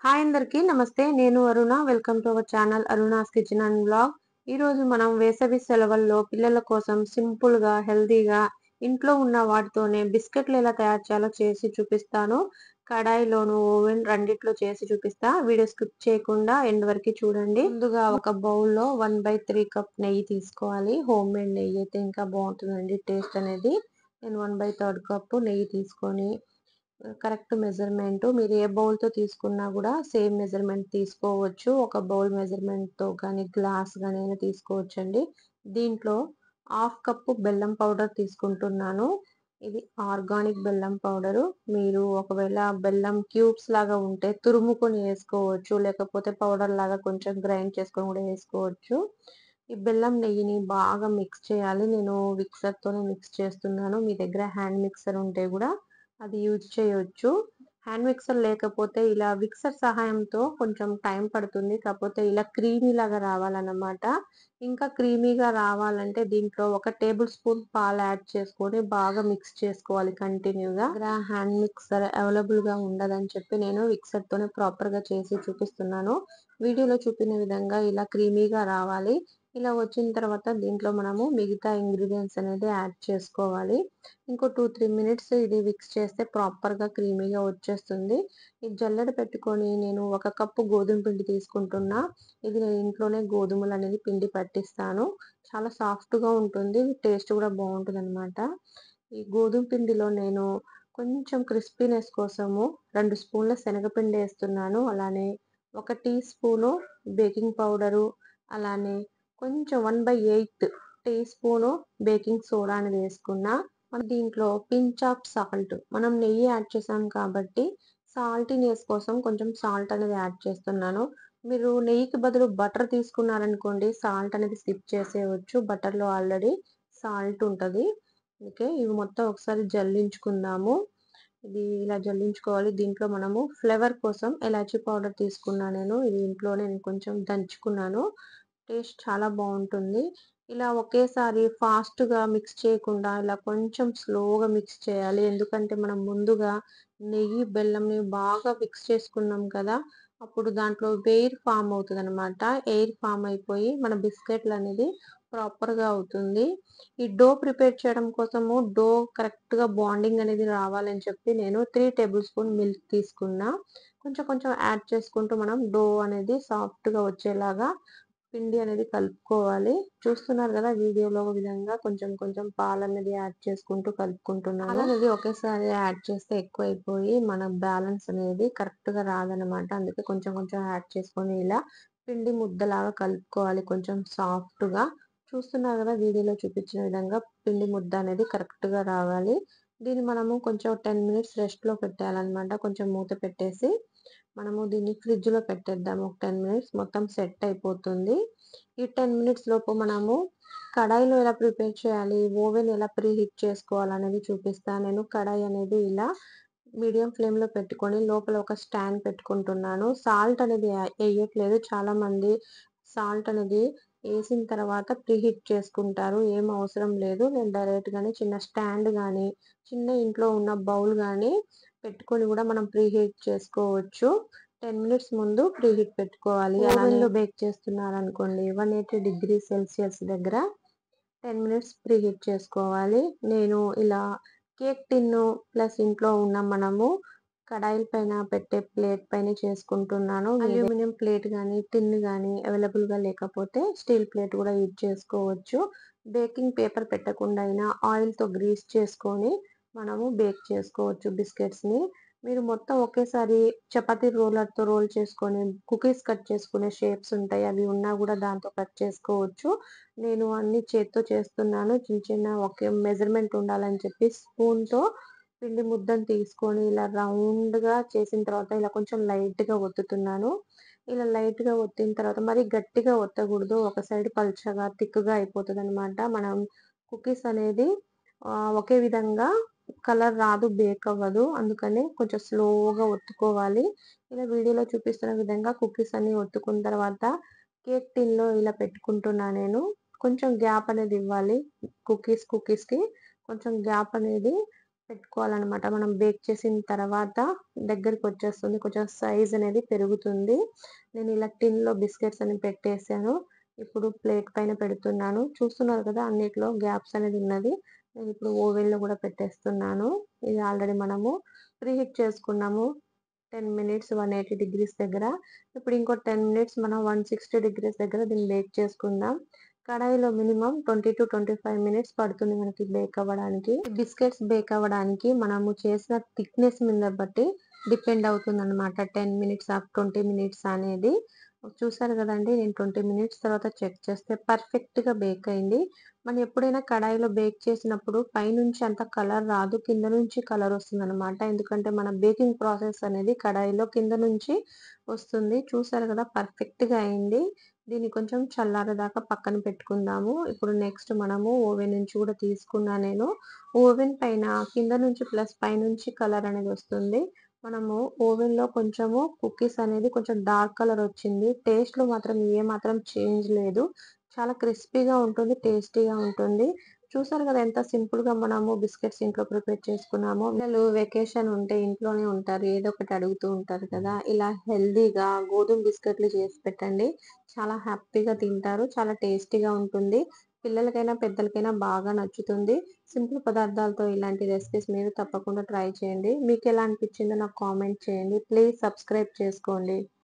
Hi అందరికీ నమస్తే. నేను Aruna. Welcome to our channel Aruna's kitchen and vlog. ఈరోజు మనం వేసవి సెలవుల్లో పిల్లల కోసం సింపుల్‌గా, హెల్తీగా ఇంట్లో ఉన్న వాటితోనే బిస్కెట్‌లు ఎలా తయారు చేయాలో చేసి చూపిస్తాను. కడాయిలోను, ఓవెన్ రెండిట్లో చేసి చూపిస్తా. వీడియో స్కిప్ చేయకుండా ఎండ్ వరకు చూడండి. ముందుగా ఒక బౌల్‌లో 1/3 కప్ నెయ్యి తీసుకోవాలి. హోమ్‌మేడ్ నెయ్యి అయితే ఇంకా బావుంటుందండి టేస్ట్ అనేది. నేను 1/3 కప్పు నెయ్యి తీసుకొని కరెక్ట్ మెజర్‌మెంట్ మీరు ఏ బౌల్‌తో తీసుకున్నా గూడా సేమ్ మెజర్‌మెంట్ తీసుకోవచ్చు. ఒక బౌల్ మెజర్‌మెంట్‌తో గానీ, గ్లాస్ గానీ అయినా తీసుకోవచ్చండి. దీంట్లో హాఫ్ కప్పు బెల్లం పౌడర్ తీసుకుంటున్నాను. ఇది ఆర్గానిక్ బెల్లం పౌడరు. మీరు ఒకవేళ బెల్లం క్యూబ్స్ లాగా ఉంటే తురుముకొని ఏసుకోవచ్చు. లేకపోతే పౌడర్ లాగా కొంచెం గ్రైండ్ చేసుకొని గూడా ఏసుకోవచ్చు. ఈ బెల్లం నెయ్యిని బాగా మిక్స్ చేయాలి. నేను మిక్సర్‌తోనే మిక్స్ చేస్తున్నాను. మీ దగ్గర హ్యాండ్ మిక్సర్ ఉంటే గూడా అది యూజ్ చేయొచ్చు. హ్యాండ్ మిక్సర్ లేకపోతే ఇలా విక్సర్ సహాయంతో కొంచెం టైం పడుతుంది. కాకపోతే ఇలా క్రీమీ లాగా రావాలన్నమాట. ఇంకా క్రీమీగా రావాలంటే దీంట్లో ఒక టేబుల్ స్పూన్ పాలు యాడ్ చేసుకొని బాగా మిక్స్ చేసుకోవాలి కంటిన్యూగా. దగ్గర హ్యాండ్ మిక్సర్ అవైలబుల్‌గా ఉండదని చెప్పి నేను విక్సర్‌తోనే ప్రాపర్‌గా చేసి చూపిస్తున్నాను. వీడియోలో చూపిన విధంగా ఇలా క్రీమీగా రావాలి. ఇలా వచ్చిన తర్వాత దీంట్లో మనము మిగతా ఇంగ్రీడియెంట్స్ అనేది యాడ్ చేసుకోవాలి. ఇంకో 2, 3 మినిట్స్ ఇది మిక్స్ చేస్తే ప్రాపర్‌గా క్రీమీగా వచ్చేస్తుంది. ఈ జల్లెడ పెట్టుకొని నేను ఒక కప్పు గోధుమ పిండి తీసుకుంటున్నా. ఇది నేను ఇంట్లోనే గోధుమలనేది పిండి పట్టిస్తాను. చాలా సాఫ్ట్‌గా ఉంటుంది. టేస్ట్ కూడా బావుంటదనమాట. ఈ గోధుమ పిండిలో నేను కొంచెం క్రిస్పీనెస్ కోసము 2 స్పూన్ల శనగపిండి ఏస్తున్నాను. అలానే ఒక టీ స్పూను బేకింగ్ పౌడరు, అలానే కొంచెం 1/8 టీ స్పూను బేకింగ్ సోడా అనేది వేసుకున్నా. దీంట్లో పించ్ ఆఫ్ సాల్ట్ మనం నెయ్యి యాడ్ చేసాం కాబట్టి సాల్టీనెస్ కోసం కొంచెం సాల్ట్ అనేది యాడ్ చేస్తున్నాను. మీరు నెయ్యికి బదులు బటర్ తీసుకున్నారనుకోండి సాల్ట్ అనేది స్కిప్ చేసేయవచ్చు. బటర్‌లో ఆల్రెడీ సాల్ట్ ఉంటది. ఓకే. ఇవి మొత్తం ఒకసారి జల్లించుకుందాము. ఇది ఇలా జల్లించుకోవాలి. దీంట్లో మనము ఫ్లేవర్ కోసం ఎలాచీ పౌడర్ తీసుకున్నా నేను. ఇది ఇంట్లోనే నేను కొంచెం దంచుకున్నాను. టేస్ట్ చాలా బావుంటుంది. ఇలా ఒకేసారి ఫాస్ట్‌గా మిక్స్ చేయకుండా ఇలా కొంచెం స్లోగా మిక్స్ చేయాలి. ఎందుకంటే మనం ముందుగా నెయ్యి, బెల్లంని బాగా మిక్స్ చేసుకున్నాం కదా! అప్పుడు దాంట్లో ఎయిర్ ఫార్మ్ అవుతదనమాట. ఎయిర్ ఫార్మ్ అయిపోయి మన బిస్కెట్‌లనేది ప్రాపర్‌గా అవుతుంది. ఈ డో ప్రిపేర్ చేయడం కోసము డో కరెక్ట్‌గా బాండింగ్ అనేది రావాలని చెప్పి నేను 3 టేబుల్ స్పూన్ మిల్క్ తీసుకున్నా. కొంచెం కొంచెం యాడ్ చేసుకుంటూ మనం డో అనేది సాఫ్ట్‌గా వచ్చేలాగా పిండి అనేది కలుపుకోవాలి. చూస్తున్నారు గదా! వీడియోలో విధంగా కొంచెం కొంచెం పాలనేది యాడ్ చేసుకుంటూ కలుపుకుంటున్నాను. పాలనేది ఒకేసారి యాడ్ చేస్తే ఎక్కువైపోయి మన బ్యాలెన్స్ అనేది కరెక్ట్‌గా రాదనమాట. అందుకే కొంచెం కొంచెం యాడ్ చేసుకొని ఇలా పిండి ముద్దలాగా కలుపుకోవాలి కొంచెం సాఫ్ట్‌గా. చూస్తున్నారు గదా! వీడియోలో చూపించిన విధంగా పిండి ముద్ద అనేది కరెక్ట్‌గా రావాలి. దీన్ని మనము కొంచెం 10 మినిట్స్ రెస్ట్‌లో పెట్టేయాలనమాట. కొంచెం మూత పెట్టేసి మనము దీన్ని ఫ్రిడ్జ్‌లో పెట్టేద్దాం. ఒక 10 మినిట్స్ మొత్తం సెట్ అయిపోతుంది. ఈ 10 మినిట్స్ లోపు మనము కడాయిలో ఎలా ప్రిపేర్ చేయాలి, ఓవెన్ ఎలా ప్రీహీట్ చేసుకోవాలనేది చూపిస్తా. నేను కడాయి అనేది ఇలా మీడియం ఫ్లేమ్‌లో పెట్టుకొని లోపల ఒక స్టాండ్ పెట్టుకుంటున్నాను. సాల్ట్ అనేది ఎయ్యట్లేదు. చాలామంది సాల్ట్ అనేది ఏసిన తర్వాత ప్రీహీట్ చేసుకుంటారు. ఏం అవసరం లేదు. నేను డైరెక్ట్‌గానే చిన్న స్టాండ్ గానీ, చిన్న ఇంట్లో ఉన్న బౌల్ గానీ పెట్టుకొని గూడా మనం ప్రీహీట్ చేసుకోవచ్చు. 10 మినిట్స్ ముందు ప్రీహీట్ పెట్టుకోవాలి. ఓవెన్‌లో బేక్ చేస్తున్నారనుకోండి 180 డిగ్రీ సెల్సియస్ దగ్గర 10 మినిట్స్ ప్రీహీట్ చేసుకోవాలి. నేను ఇలా కేక్ టిన్ను ప్లస్ ఇంట్లో ఉన్న మనము కడాయిల పైన పెట్టే ప్లేట్ పైన చేసుకుంటున్నాను. అల్యూమినియం ప్లేట్ గానీ, టిన్ గానీ అవైలబుల్‌గా లేకపోతే స్టీల్ ప్లేట్ గూడా యూజ్ చేసుకోవచ్చు. బేకింగ్ పేపర్ పెట్టకుండా అయినా ఆయిల్‌తో గ్రీస్ చేసుకొని మనము బేక్ చేసుకోవచ్చు బిస్కెట్స్‌ని. మీరు మొత్తం ఒకేసారి చపాతీ రోలర్‌తో రోల్ చేసుకొని కుకీస్ కట్ చేసుకునే షేప్స్ ఉంటాయి. అవి ఉన్నా గూడా దాంతో కట్ చేసుకోవచ్చు. నేను అన్ని చేత్తో చేస్తున్నాను. చిన్న చిన్న ఒకే మెజర్‌మెంట్ ఉండాలని చెప్పి స్పూన్‌తో పిండి ముద్దను తీసుకొని ఇలా రౌండ్‌గా చేసిన తర్వాత ఇలా కొంచెం లైట్‌గా ఒత్తుతున్నాను. ఇలా లైట్‌గా ఒత్తిన తర్వాత మరీ గట్టిగా ఒత్తకూడదు. ఒక సైడ్ పల్చగా, థిక్‌గా అయిపోతదనమాట. మనం కుకీస్ అనేది ఒకే విధంగా కలర్ రాదు, బేక్ అవ్వదు. అందుకని కొంచెం స్లోగా ఒత్తుకోవాలి. ఇలా వీడియోలో చూపిస్తున్న విధంగా కుకీస్ అన్ని ఒత్తుకున్న తర్వాత కేక్ టిన్‌లో ఇలా పెట్టుకుంటున్నా నేను. కొంచెం గ్యాప్ అనేది ఇవ్వాలి. కుకీస్‌కి కొంచెం గ్యాప్ అనేది పెట్టుకోవాలనమాట. మనం బేక్ చేసిన తర్వాత దగ్గరికొచ్చేస్తుంది. కొంచెం సైజ్ అనేది పెరుగుతుంది. నేను ఇలా టిన్‌లో బిస్కెట్స్ అని పెట్టేసాను. ఇప్పుడు ప్లేట్ పైన పెడుతున్నాను. చూస్తున్నారు కదా! అన్నిట్లో గ్యాప్స్ అనేది ఉన్నది. నేనిప్పుడు ఓవెన్‌లో గూడా పెట్టేస్తున్నాను. ఇది ఆల్రెడీ మనము ప్రీహీట్ చేసుకున్నాము. 10 మినిట్స్ 180 డిగ్రీస్ దగ్గర. ఇప్పుడు ఇంకో 10 మినిట్స్ మనం 160 డిగ్రీస్ దగ్గర దీన్ని బేక్ చేసుకుందాం. కడాయిలో మినిమమ్ 20-25 మినిట్స్ పడుతుంది మనకి బేక్ అవ్వడానికి. బిస్కెట్స్ బేక్ అవ్వడానికి మనము చేసిన థిక్‌నెస్ మీద బట్టి డిపెండ్ అవుతుందనమాట. 10 మినిట్స్ 20 మినిట్స్ అనేది. చూసారు గదండీ! నేను 20 మినిట్స్ తర్వాత చెక్ చేస్తే పర్ఫెక్ట్‌గా బేక్ అయింది. మనం ఎప్పుడైనా కడాయిలో బేక్ చేసినప్పుడు పైనుంచి అంత కలర్ రాదు. కింద నుంచి కలర్ వస్తుందనమాట. ఎందుకంటే మన బేకింగ్ ప్రాసెస్ అనేది కడాయిలో కింద నుంచి వస్తుంది. చూసారు గదా! పర్ఫెక్ట్‌గా అయింది. దీన్ని కొంచెం చల్లారేదాకా పక్కన పెట్టుకుందాము. ఇప్పుడు నెక్స్ట్ మనము ఓవెన్ నుంచి గూడా తీసుకున్నా నేను. ఓవెన్ పైన కింద నుంచి ప్లస్ పైనుంచి కలర్ అనేది వస్తుంది. మనము ఓవెన్‌లో కొంచెము కుకీస్ అనేది కొంచెం డార్క్ కలర్ వచ్చింది. టేస్ట్‌లో మాత్రం ఏ మాత్రం చేంజ్ లేదు. చాలా క్రిస్పీగా ఉంటుంది. టేస్టీగా ఉంటుంది. చూసారు గదా! ఎంత సింపుల్‌గా మనము బిస్కెట్స్ ఇంట్లో ప్రిపేర్ చేసుకున్నామో. పిల్లలు వెకేషన్ ఉంటే ఇంట్లోనే ఉంటారు. ఏదో ఒకటి అడుగుతూ ఉంటారు కదా! ఇలా హెల్తీగా గోధుమ బిస్కెట్‌లు చేసి పెట్టండి. చాలా హ్యాపీగా తింటారు. చాలా టేస్టీగా ఉంటుంది. పిల్లలకైనా, పెద్దలకైనా బాగా నచ్చుతుంది. సింపుల్ పదార్థాలతో ఇలాంటి రెసిపీస్ మీరు తప్పకుండా ట్రై చేయండి. మీకెలా అనిపించిందో నాకు కామెంట్ చేయండి. ప్లీజ్ సబ్స్క్రైబ్ చేసుకోండి.